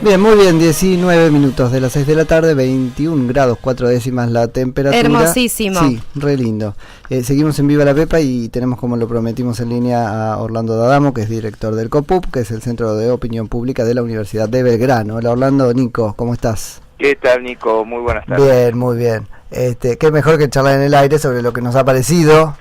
Bien, muy bien, 19 minutos de las 6 de la tarde, 21 grados 4 décimas la temperatura. Hermosísimo. Sí, re lindo. Seguimos en Viva la Pepa y tenemos, como lo prometimos, en línea a Orlando D'Adamo, que es director del COPUB, que es el Centro de Opinión Pública de la Universidad de Belgrano. Hola Orlando, Nico, ¿cómo estás? ¿Qué tal, Nico? Muy buenas tardes. Bien, muy bien. Qué mejor que charlar en el aire sobre lo que nos ha parecido.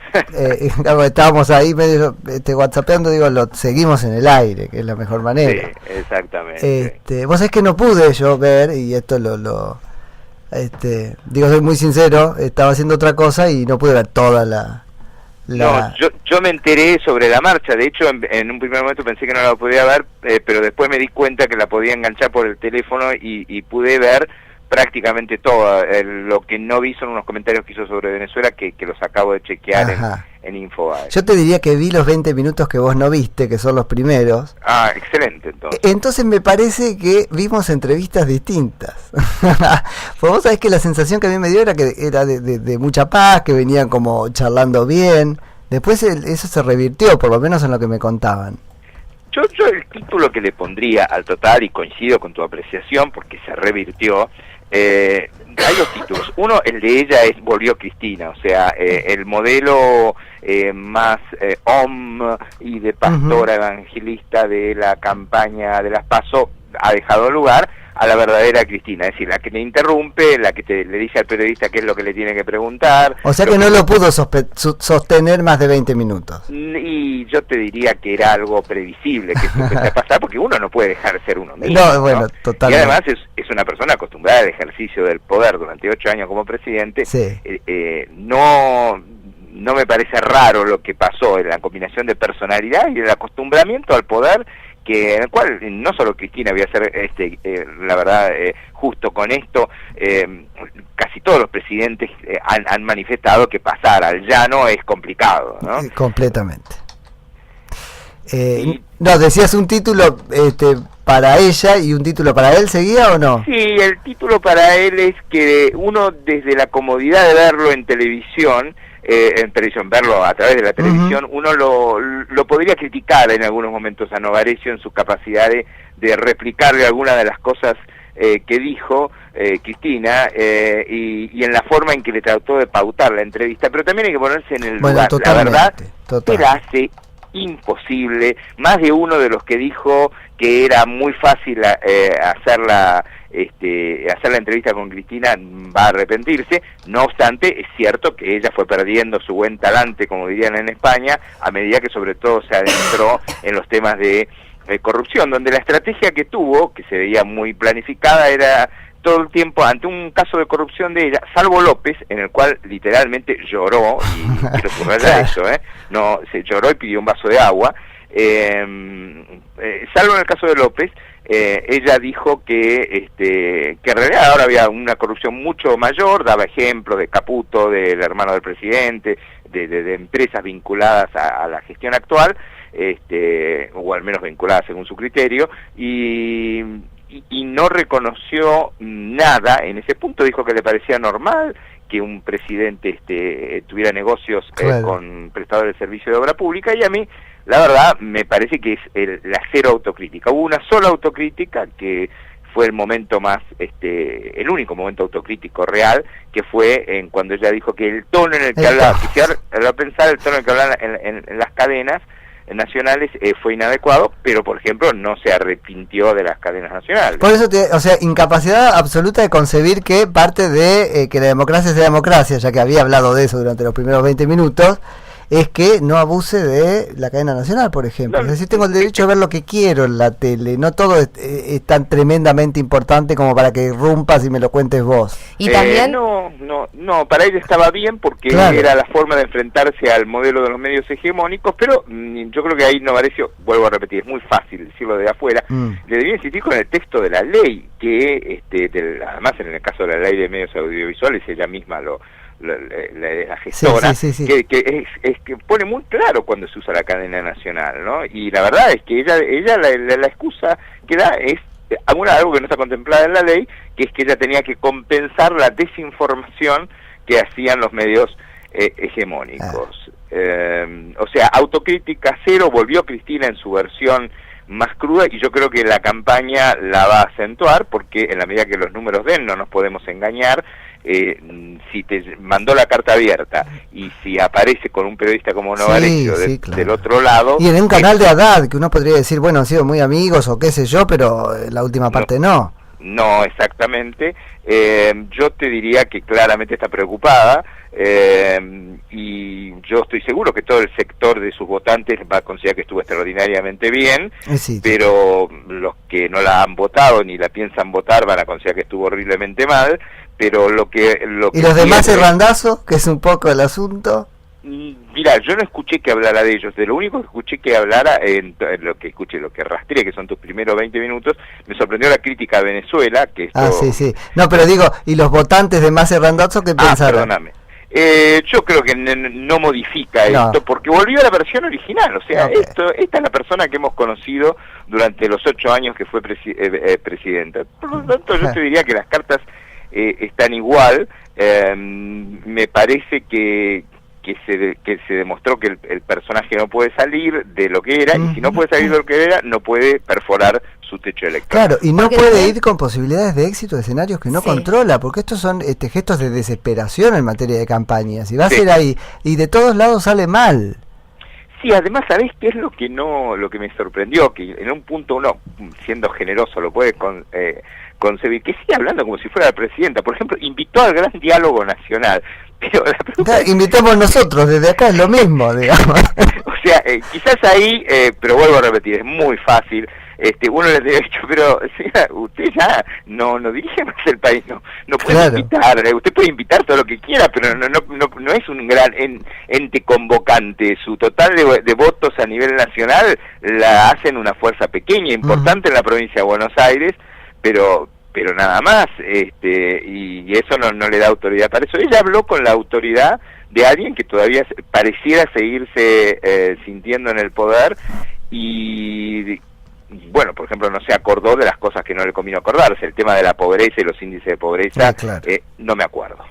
Estábamos ahí medio whatsappeando, digo, lo seguimos en el aire, que es la mejor manera. Sí, exactamente. Vos sabés que no pude yo ver, y esto digo, soy muy sincero, estaba haciendo otra cosa y no pude ver toda la... No, yo me enteré sobre la marcha. De hecho, en un primer momento pensé que no la podía ver, pero después me di cuenta que la podía enganchar por el teléfono y pude ver prácticamente todo. Lo que no vi son unos comentarios que hizo sobre Venezuela que los acabo de chequear en Infobae. Yo te diría que vi los 20 minutos que vos no viste, que son los primeros. Ah, excelente, entonces. Entonces me parece que vimos entrevistas distintas. Pues vos sabés que la sensación que a mí me dio era que era de mucha paz, que venían como charlando bien. Después eso se revirtió, por lo menos en lo que me contaban. Yo el título que le pondría al total, y coincido con tu apreciación porque se revirtió, hay dos títulos. Uno, el de ella es Volvió Cristina, o sea, el modelo más y de pastora evangelista de la campaña de las PASO ha dejado lugar a la verdadera Cristina, es decir, la que le interrumpe, la que le dice al periodista qué es lo que le tiene que preguntar. O sea que no lo pudo sostener más de 20 minutos. Y yo te diría que era algo previsible que eso empezara a pasar, porque uno no puede dejar de ser uno mismo. No, bueno, ¿no? Totalmente. Y además es una persona acostumbrada al ejercicio del poder durante 8 años como presidente. Sí. No me parece raro lo que pasó en la combinación de personalidad y el acostumbramiento al poder, que en el cual no solo Cristina voy a ser la verdad justo con esto, casi todos los presidentes han manifestado que pasar al llano es complicado, ¿no? Completamente. No, decías un título para ella y un título para él, ¿seguía o no? Sí, el título para él es que uno, desde la comodidad de verlo en televisión, verlo a través de la televisión, uno lo podría criticar en algunos momentos a Novarecio en su capacidad de replicarle algunas de las cosas que dijo Cristina y en la forma en que le trató de pautar la entrevista, pero también hay que ponerse en el lugar. La verdad, él hace imposible. Más de uno de los que dijo que era muy fácil hacer la entrevista con Cristina va a arrepentirse. No obstante, es cierto que ella fue perdiendo su buen talante, como dirían en España, a medida que sobre todo se adentró en los temas de corrupción, donde la estrategia que tuvo, que se veía muy planificada, era todo el tiempo ante un caso de corrupción de ella, salvo López, en el cual literalmente lloró, y quiero subrayar eso, no, se lloró y pidió un vaso de agua, salvo en el caso de López, ella dijo que en realidad ahora había una corrupción mucho mayor, daba ejemplo de Caputo, del hermano del presidente, de empresas vinculadas a la gestión actual, o al menos vinculadas según su criterio, y no reconoció nada en ese punto. Dijo que le parecía normal que un presidente tuviera negocios con prestadores de servicio de obra pública, y a mí la verdad me parece que es la cero autocrítica. Hubo una sola autocrítica que fue el momento más, el único momento autocrítico real, que fue cuando ella dijo que el tono en el que hablaba, el tono en el que hablaba en las cadenas nacionales fue inadecuado, pero por ejemplo no se arrepintió de las cadenas nacionales. Por eso, o sea, incapacidad absoluta de concebir que parte de que la democracia sea democracia, ya que había hablado de eso durante los primeros 20 minutos, es que no abuse de la cadena nacional, por ejemplo. Es decir, tengo el derecho a ver lo que quiero en la tele, no todo es tan tremendamente importante como para que irrumpas y me lo cuentes vos. Y también no, para ella estaba bien porque era la forma de enfrentarse al modelo de los medios hegemónicos, pero yo creo que ahí Novarecio, vuelvo a repetir, es muy fácil decirlo de afuera, le debía insistir con el texto de la ley, que además en el caso de la ley de medios audiovisuales ella misma la gestora, que pone muy claro cuando se usa la cadena nacional, ¿no? Y la verdad es que ella la excusa que da es algo que no está contemplada en la ley, que es que ella tenía que compensar la desinformación que hacían los medios hegemónicos. O sea, autocrítica cero. Volvió Cristina en su versión más cruda, y yo creo que la campaña la va a acentuar, porque en la medida que los números den, no nos podemos engañar, si te mandó la carta abierta y si aparece con un periodista como Novarecio del otro lado... Y en un canal de Haddad, que uno podría decir, bueno, han sido muy amigos o qué sé yo, pero la última parte no. No, exactamente. Yo te diría que claramente está preocupada, y yo estoy seguro que todo el sector de sus votantes va a considerar que estuvo extraordinariamente bien, pero los que no la han votado ni la piensan votar van a considerar que estuvo horriblemente mal, pero lo que ¿Y los demás Randazo, que es un poco el asunto? Mira, yo no escuché que hablara de ellos, de lo único que escuché que hablara, lo que rastreé, que son tus primeros 20 minutos, me sorprendió la crítica a Venezuela, que esto... sí. No, pero digo, ¿y los votantes de Massa y Randazzo qué pensaron? Perdóname. Yo creo que no modifica esto, porque volvió a la versión original, o sea, esta es la persona que hemos conocido durante los 8 años que fue presidenta. Por lo tanto, yo te diría que las cartas están igual. Me parece que se demostró que el personaje no puede salir de lo que era, y si no puede salir de lo que era, no puede perforar su techo electoral. Claro, y no puede ir con posibilidades de éxito de escenarios que no controla, porque estos son gestos de desesperación en materia de campañas, y va a ser ahí, y de todos lados sale mal. Sí, además, ¿sabés qué es lo que me sorprendió? Que en un punto uno, siendo generoso, lo puede concebir, que sigue hablando como si fuera la presidenta. Por ejemplo, invitó al gran diálogo nacional, pero la pregunta invitamos nosotros, desde acá es lo mismo, digamos. O sea, quizás ahí, pero vuelvo a repetir, es muy fácil. Uno le ha dicho, pero señora, usted ya no dirige más el país, no puede invitar, usted puede invitar todo lo que quiera, pero no es un gran ente convocante. Su total de votos a nivel nacional la hacen una fuerza pequeña, importante en la provincia de Buenos Aires, pero nada más, y eso no le da autoridad para eso. Ella habló con la autoridad de alguien que todavía pareciera seguirse sintiendo en el poder, y bueno, por ejemplo, no se acordó de las cosas que no le convino acordarse, el tema de la pobreza y los índices de pobreza, no me acuerdo.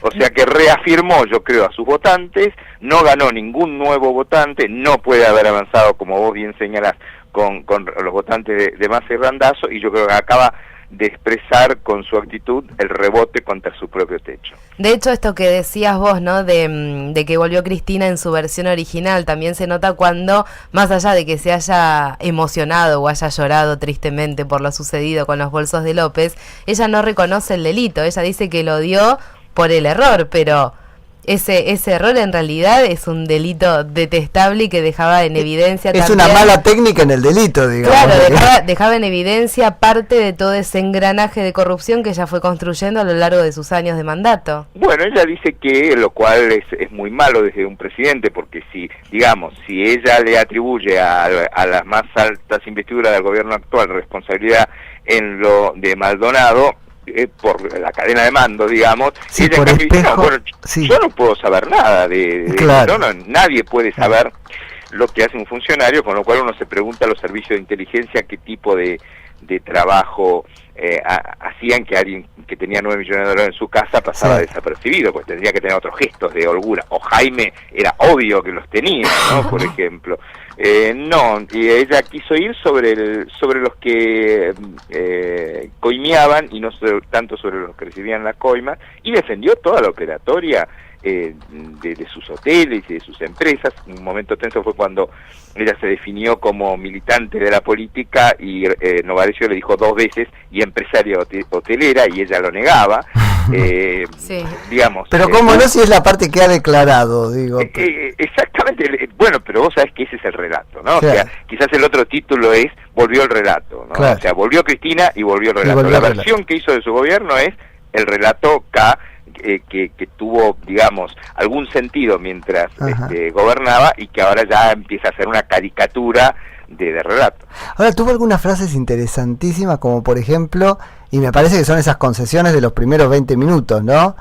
O sea que reafirmó, yo creo, a sus votantes, no ganó ningún nuevo votante, no puede haber avanzado, como vos bien señalás, con los votantes de Massa y Randazzo, y yo creo que acaba de expresar con su actitud el rebote contra su propio techo. De hecho, esto que decías vos, ¿no? De que volvió Cristina en su versión original, también se nota cuando, más allá de que se haya emocionado o haya llorado tristemente por lo sucedido con los bolsos de López, ella no reconoce el delito. Ella dice que lo dio por el error, pero ese error en realidad es un delito detestable y que dejaba en evidencia es también... una mala técnica en el delito, digamos. Claro, dejaba en evidencia parte de todo ese engranaje de corrupción que ella fue construyendo a lo largo de sus años de mandato. Bueno, ella dice que, lo cual es muy malo desde un presidente, porque si ella le atribuye a las más altas investiduras del gobierno actual responsabilidad en lo de Maldonado, por la cadena de mando, digamos, ella por espejo, yo no puedo saber nada nadie puede saber lo que hace un funcionario, con lo cual uno se pregunta a los servicios de inteligencia qué tipo de trabajo hacían que alguien que tenía 9 millones de dólares en su casa pasaba desapercibido, pues tendría que tener otros gestos de holgura. O Jaime era obvio que los tenía, ¿no? Por ejemplo. No, y ella quiso ir sobre los que coimeaban y no tanto sobre los que recibían la coima, y defendió toda la operatoria de sus hoteles y de sus empresas. Un momento tenso fue cuando ella se definió como militante de la política y Novarecio le dijo 2 veces y empresaria hotelera, y ella lo negaba. Digamos, pero cómo no, si es la parte que ha declarado, digo. Exactamente. Bueno, pero vos sabés que ese es el relato, ¿no? O sea, quizás el otro título es volvió el relato, ¿no? O sea, volvió Cristina y volvió el relato. La versión que hizo de su gobierno es el relato que tuvo, digamos, algún sentido mientras gobernaba, y que ahora ya empieza a ser una caricatura de relato. Ahora, tuvo algunas frases interesantísimas, como por ejemplo, y me parece que son esas concesiones de los primeros 20 minutos, ¿no?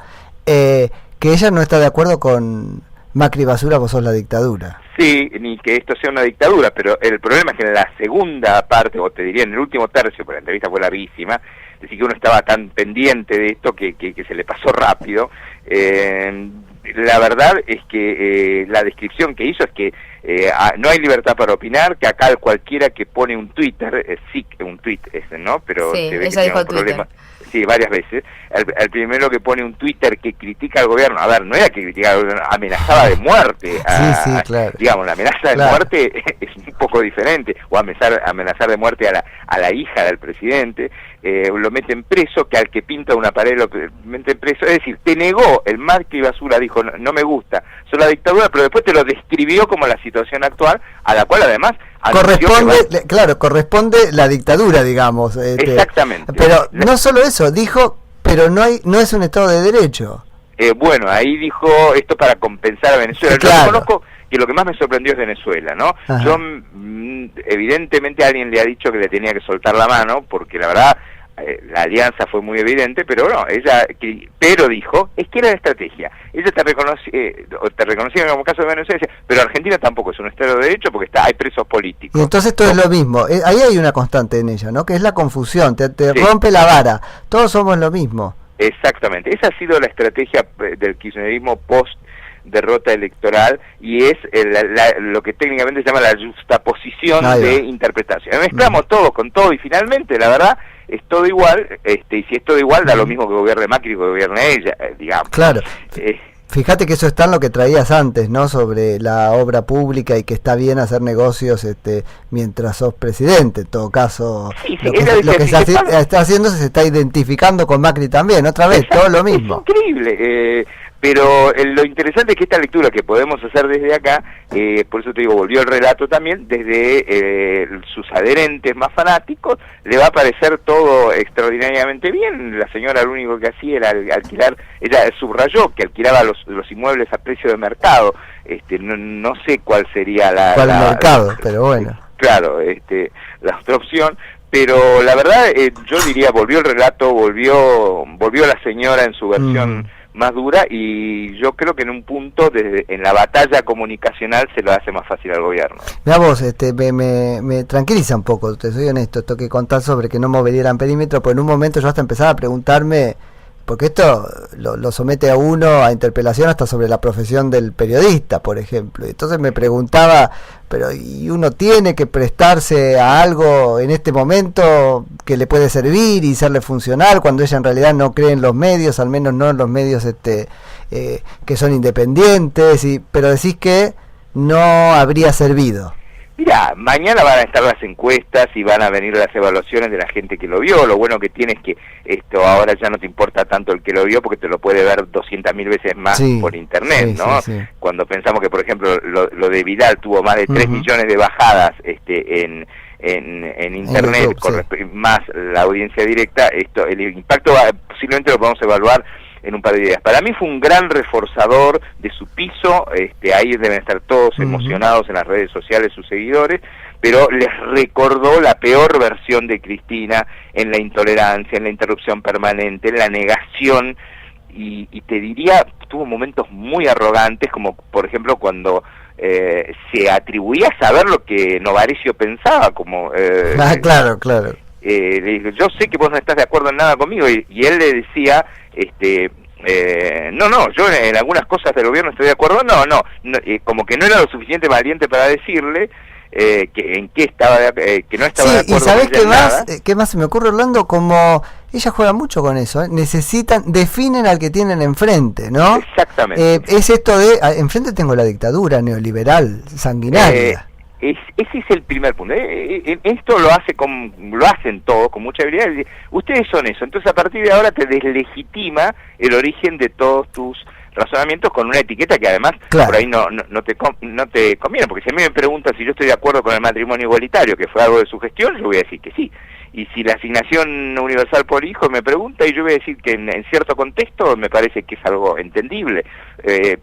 Que ella no está de acuerdo con Macri basura, vos sos la dictadura. Sí, ni que esto sea una dictadura, pero el problema es que en la segunda parte, o te diría en el último tercio, porque la entrevista fue larguísima, decir que uno estaba tan pendiente de esto que se le pasó rápido. La verdad es que la descripción que hizo es que no hay libertad para opinar, que acá cualquiera que pone un Twitter, sí, un tweet ese, ¿no? Pero sí, se ve ella que dijo tiene un problema. Twitter. Sí, varias veces. El primero que pone un Twitter que critica al gobierno, a ver, no era que criticaba al gobierno, amenazaba de muerte. Sí, claro. Digamos, la amenaza de muerte es un poco diferente, o amenazar de muerte a la hija del presidente, lo meten preso, que al que pinta una pared lo meten preso, es decir, te negó el Macri Basura, dijo, no me gusta, son la dictadura, pero después te lo describió como la situación actual, a la cual además corresponde la dictadura, digamos. Exactamente. Pero no solo eso, dijo, pero no es un Estado de Derecho. Bueno, ahí dijo esto para compensar a Venezuela. Claro. Yo reconozco que lo que más me sorprendió es Venezuela, ¿no? Ajá. Yo, evidentemente alguien le ha dicho que le tenía que soltar la mano, porque la verdad la alianza fue muy evidente, pero no, pero dijo, es que era la estrategia. Ella te reconocía como caso de Venezuela, pero Argentina tampoco es un Estado de Derecho porque hay presos políticos. Y entonces todo es lo mismo. Ahí hay una constante en ella, ¿no? Que es la confusión, te Sí. rompe la vara. Todos somos lo mismo. Exactamente, esa ha sido la estrategia del kirchnerismo post derrota electoral, y es lo que técnicamente se llama la justaposición de interpretación. Mezclamos todo con todo y finalmente, la verdad, es todo igual, y si es todo igual, da lo mismo que gobierne Macri que gobierne ella, digamos. Claro. Fíjate que eso está en lo que traías antes, ¿no? Sobre la obra pública y que está bien hacer negocios mientras sos presidente. En todo caso, sí, lo que está haciendo se está identificando con Macri también, otra vez, exacto, todo lo mismo. Es increíble. Pero lo interesante es que esta lectura que podemos hacer desde acá, por eso te digo, volvió el relato también, desde sus adherentes más fanáticos, le va a parecer todo extraordinariamente bien. La señora lo único que hacía era alquilar, ella subrayó que alquilaba los inmuebles a precio de mercado. No sé cuál sería ¿Cuál mercado? Pero bueno. Claro, la otra opción. Pero la verdad, yo diría, volvió el relato, volvió la señora en su versión más dura, y yo creo que en un punto en la batalla comunicacional se lo hace más fácil al gobierno. Mira vos, me tranquiliza un poco, te soy honesto, esto que contás sobre que no moverían perímetro, pues en un momento yo hasta empezaba a preguntarme, porque esto lo somete a uno a interpelación hasta sobre la profesión del periodista, por ejemplo. Entonces me preguntaba, pero ¿y uno tiene que prestarse a algo en este momento que le puede servir y serle funcional cuando ella en realidad no cree en los medios, al menos no en los medios que son independientes, pero decís que no habría servido? Mira, mañana van a estar las encuestas y van a venir las evaluaciones de la gente que lo vio. Lo bueno que tiene es que esto ahora ya no te importa tanto el que lo vio, porque te lo puede ver 200.000 veces más por internet, ¿no? Sí. Cuando pensamos que, por ejemplo, lo de Vidal tuvo más de 3 millones de bajadas en internet, más la audiencia directa, el impacto posiblemente lo podemos evaluar en un par de días. Para mí fue un gran reforzador de su piso, ahí deben estar todos emocionados en las redes sociales sus seguidores, pero les recordó la peor versión de Cristina en la intolerancia, en la interrupción permanente, en la negación, y te diría, tuvo momentos muy arrogantes, como por ejemplo cuando se atribuía a saber lo que Novarecio pensaba, como... claro. Le dijo, yo sé que vos no estás de acuerdo en nada conmigo, y él le decía, no, yo en algunas cosas del gobierno estoy de acuerdo, no, como que no era lo suficiente valiente para decirle que en qué estaba que no estaba de acuerdo. Y ¿sabés qué más se me ocurre, Orlando? Como ella juega mucho con eso, definen al que tienen enfrente, ¿no? Exactamente. Es esto de, enfrente tengo la dictadura neoliberal, sanguinaria. Ese es el primer punto. Esto lo hacen todos con mucha habilidad. Ustedes son eso. Entonces a partir de ahora te deslegitima el origen de todos tus razonamientos con una etiqueta que además por ahí no te conviene, porque si a mí me preguntan si yo estoy de acuerdo con el matrimonio igualitario, que fue algo de su gestión, yo voy a decir que sí. Y si la asignación universal por hijo me pregunta, y yo voy a decir que en cierto contexto me parece que es algo entendible,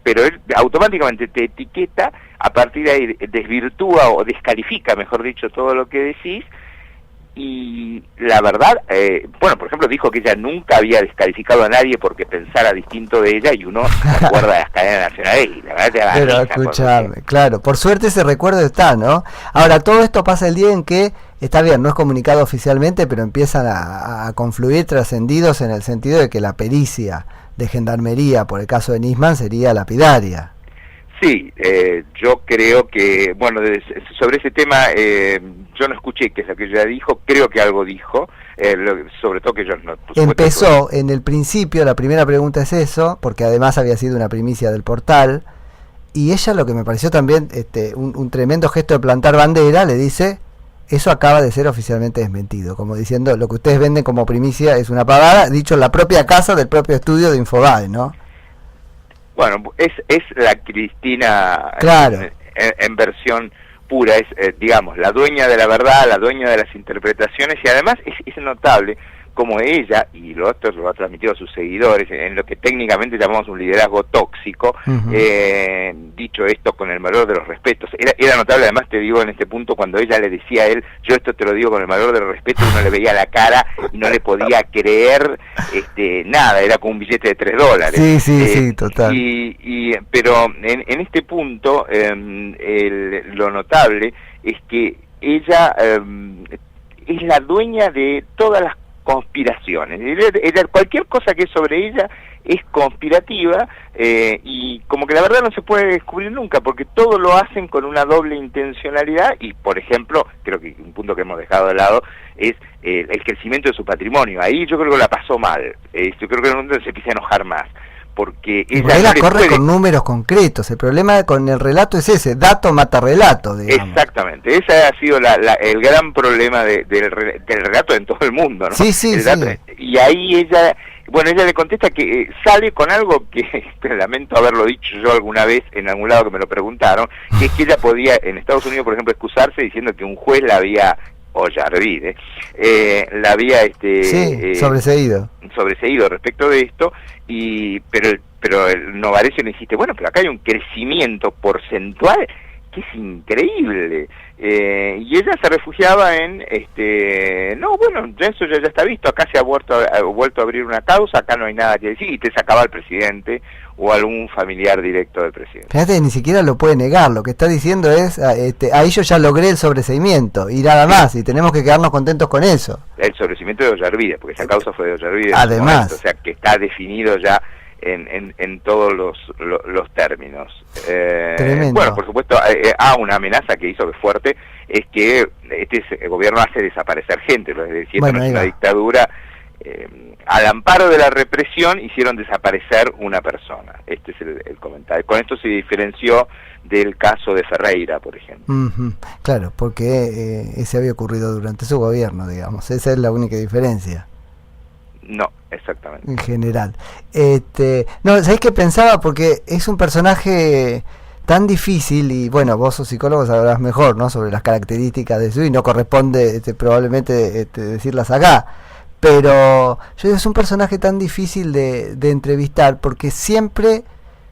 pero él automáticamente te etiqueta, a partir de ahí desvirtúa o descalifica, mejor dicho, todo lo que decís. Y la verdad, por ejemplo, dijo que ella nunca había descalificado a nadie porque pensara distinto de ella, y uno se acuerda de las cadenas nacionales, y la verdad te da pero escuchame, claro, por suerte ese recuerdo está, ¿no? Ahora, todo esto pasa el día en que, está bien, no es comunicado oficialmente, pero empiezan a confluir trascendidos en el sentido de que la pericia de gendarmería por el caso de Nisman sería lapidaria. Sí, yo creo que, bueno, sobre ese tema yo no escuché qué es lo que ella dijo, creo que algo dijo, sobre todo que yo no... Empezó en el principio, la primera pregunta es eso, porque además había sido una primicia del portal, y ella, lo que me pareció también un tremendo gesto de plantar bandera, le dice: eso acaba de ser oficialmente desmentido, como diciendo, lo que ustedes venden como primicia es una pavada, dicho en la propia casa del propio estudio de Infobae, ¿no? Bueno, es la Cristina, claro, en versión pura, es, digamos, la dueña de la verdad, la dueña de las interpretaciones, y además es notable como ella, y lo otro lo ha transmitido a sus seguidores, en lo que técnicamente llamamos un liderazgo tóxico, dicho esto con el valor de los respetos. Era notable, además te digo en este punto, cuando ella le decía a él, yo esto te lo digo con el valor del respeto, uno le veía la cara y no le podía creer nada, era como un billete de $3. Sí, total. Pero en este punto, lo notable es que ella es la dueña de todas las conspiraciones. Cualquier cosa que es sobre ella es conspirativa, y como que la verdad no se puede descubrir nunca, porque todo lo hacen con una doble intencionalidad. Y por ejemplo, creo que un punto que hemos dejado de lado es el crecimiento de su patrimonio. Ahí yo creo que la pasó mal, yo creo que en un momento se empieza a enojar más, porque ella la corre con números concretos. El problema con el relato es ese: dato mata relato, digamos. Exactamente, ese ha sido el gran problema del relato en todo el mundo, ¿no? Sí. Y ahí ella le contesta que sale con algo que lamento haberlo dicho yo alguna vez en algún lado, que me lo preguntaron, que es que ella podía en Estados Unidos, por ejemplo, excusarse diciendo que un juez la había, o Yarvide, la había sobreseído respecto de esto, pero el Novarecio le insiste, bueno, pero acá hay un crecimiento porcentual que es increíble, y ella se refugiaba en no, bueno, eso ya está visto, acá se ha vuelto a abrir una causa, acá no hay nada que decir, y te sacaba al presidente o algún familiar directo del presidente. Fíjate, ni siquiera lo puede negar, lo que está diciendo es, ahí yo ya logré el sobreseimiento, y nada más, y tenemos que quedarnos contentos con eso. El sobreseimiento de Ollarvide, porque esa causa fue de Ollarvide. Además. O sea, que está definido ya en todos los términos. Bueno, por supuesto, una amenaza que hizo fuerte es que el gobierno hace desaparecer gente, es decir, bueno, es una dictadura. Al amparo de la represión hicieron desaparecer una persona. Este es el comentario. Con esto se diferenció del caso de Ferreira, por ejemplo. Claro, porque ese había ocurrido durante su gobierno, digamos. Esa es la única diferencia. No, exactamente. En general. No, ¿sabés qué pensaba? Porque es un personaje tan difícil, y bueno, vos sos psicólogo, sabrás mejor, ¿no?, sobre las características de su, y no corresponde probablemente decirlas acá. Pero yo digo, es un personaje tan difícil de entrevistar, porque siempre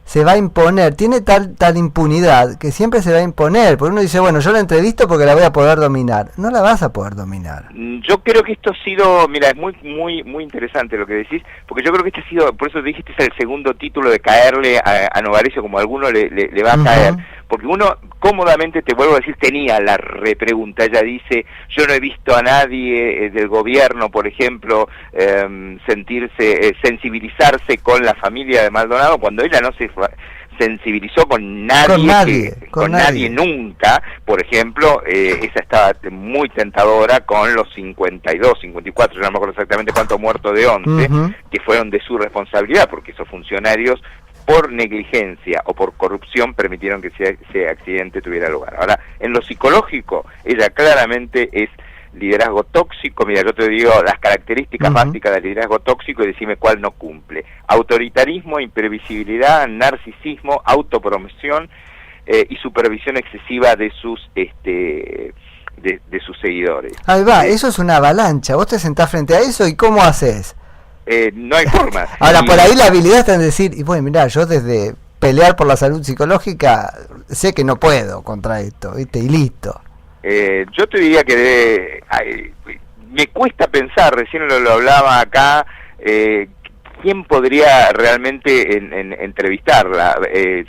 se va a imponer, tiene tal impunidad que siempre se va a imponer, porque uno dice, bueno, yo la entrevisto porque la voy a poder dominar. No la vas a poder dominar. Yo creo que esto ha sido, mira, es muy interesante lo que decís, porque yo creo que este ha sido, por eso dijiste, es el segundo título de caerle a Novarecio, como a alguno le va a caer, porque uno cómodamente, te vuelvo a decir, tenía la repregunta. Ella dice, yo no he visto a nadie del gobierno, por ejemplo, sensibilizarse con la familia de Maldonado, cuando ella no se sensibilizó con nadie nunca. Por ejemplo, esa estaba muy tentadora con los 52, 54, yo no me acuerdo exactamente cuántos muertos de 11, que fueron de su responsabilidad, porque esos funcionarios, por negligencia o por corrupción, permitieron que ese accidente tuviera lugar. Ahora, en lo psicológico, ella claramente es liderazgo tóxico. Mira, yo te digo las características básicas del liderazgo tóxico y decime cuál no cumple: autoritarismo, imprevisibilidad, narcisismo, autopromoción y supervisión excesiva de sus de sus seguidores. Ahí va, eso es una avalancha. Vos te sentás frente a eso y ¿cómo haces? No hay forma. Ahora, por ahí la habilidad está en decir, y bueno, mirá, yo desde pelear por la salud psicológica sé que no puedo contra esto, ¿viste? Y listo. Yo te diría que me cuesta pensar, recién lo hablaba acá, ¿quién podría realmente entrevistarla?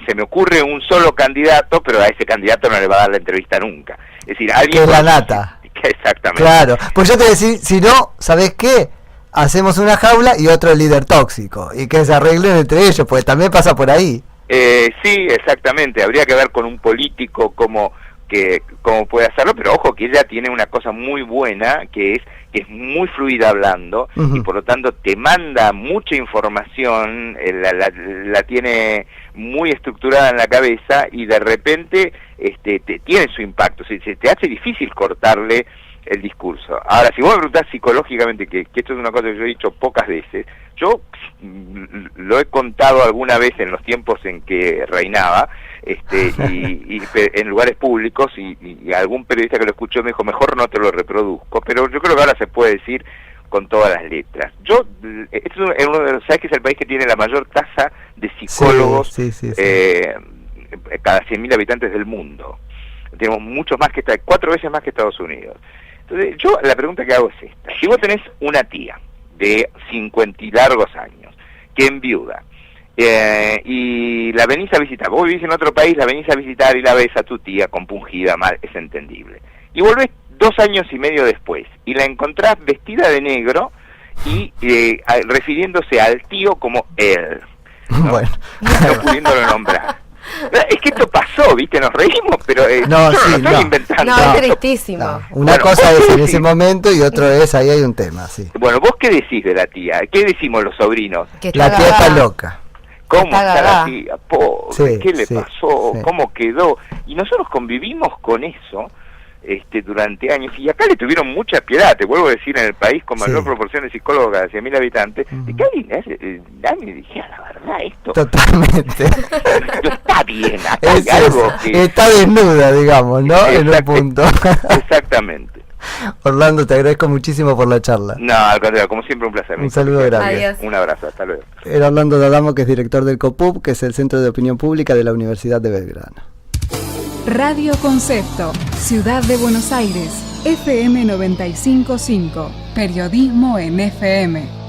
Se me ocurre un solo candidato, pero a ese candidato no le va a dar la entrevista nunca. Es decir, alguien... Que es la nata. Exactamente. Claro, pues yo te decía, si no, ¿sabés qué? Hacemos una jaula y otro líder tóxico, y que se arreglen entre ellos, pues también pasa por ahí. Sí, exactamente. Habría que ver con un político cómo puede hacerlo, pero ojo que ella tiene una cosa muy buena, que es muy fluida hablando, y por lo tanto te manda mucha información, la tiene muy estructurada en la cabeza, y de repente tiene su impacto. Se te hace difícil cortarle el discurso. Ahora, si vos me preguntás psicológicamente, que esto es una cosa que yo he dicho pocas veces, yo lo he contado alguna vez en los tiempos en que reinaba, y en lugares públicos, y algún periodista que lo escuchó me dijo, mejor no te lo reproduzco, pero yo creo que ahora se puede decir con todas las letras. ¿Sabes que es el país que tiene la mayor tasa de psicólogos cada 100.000 habitantes del mundo? Tenemos muchos más 4 veces más que Estados Unidos. Entonces, yo la pregunta que hago es esta. Si vos tenés una tía de 50 y largos años, que enviuda, y la venís a visitar, vos vivís en otro país, la venís a visitar y la ves a tu tía compungida, mal, es entendible. Y volvés 2 años y medio después, y la encontrás vestida de negro, y refiriéndose al tío como él, ¿no? Bueno. No pudiéndolo nombrar. Es que esto pasó, ¿viste? Nos reímos, pero no, yo sí, no estoy inventando. No, es tristísimo. No. Una cosa es en ese momento y otro es, ahí hay un tema, sí. Bueno, ¿vos qué decís de la tía? ¿Qué decimos los sobrinos? La tía está loca. ¿Cómo está la tía? Pobre, ¿qué le pasó? Sí. ¿Cómo quedó? Y nosotros convivimos con eso durante años, y acá le tuvieron mucha piedad, te vuelvo a decir, en el país con mayor proporción de psicólogos cada 100.000 habitantes, de que alguien dijera la verdad esto. Totalmente. Esto está bien, acá hay algo que... Está desnuda, digamos, ¿no? En un punto. Exactamente. Orlando, te agradezco muchísimo por la charla. No, al contrario, como siempre un placer. Un saludo grande. Adiós. Un abrazo, hasta luego. Era Orlando D'Adamo, que es director del COPUB, que es el Centro de Opinión Pública de la Universidad de Belgrano. Radio Concepto, Ciudad de Buenos Aires, FM 95.5, periodismo en FM.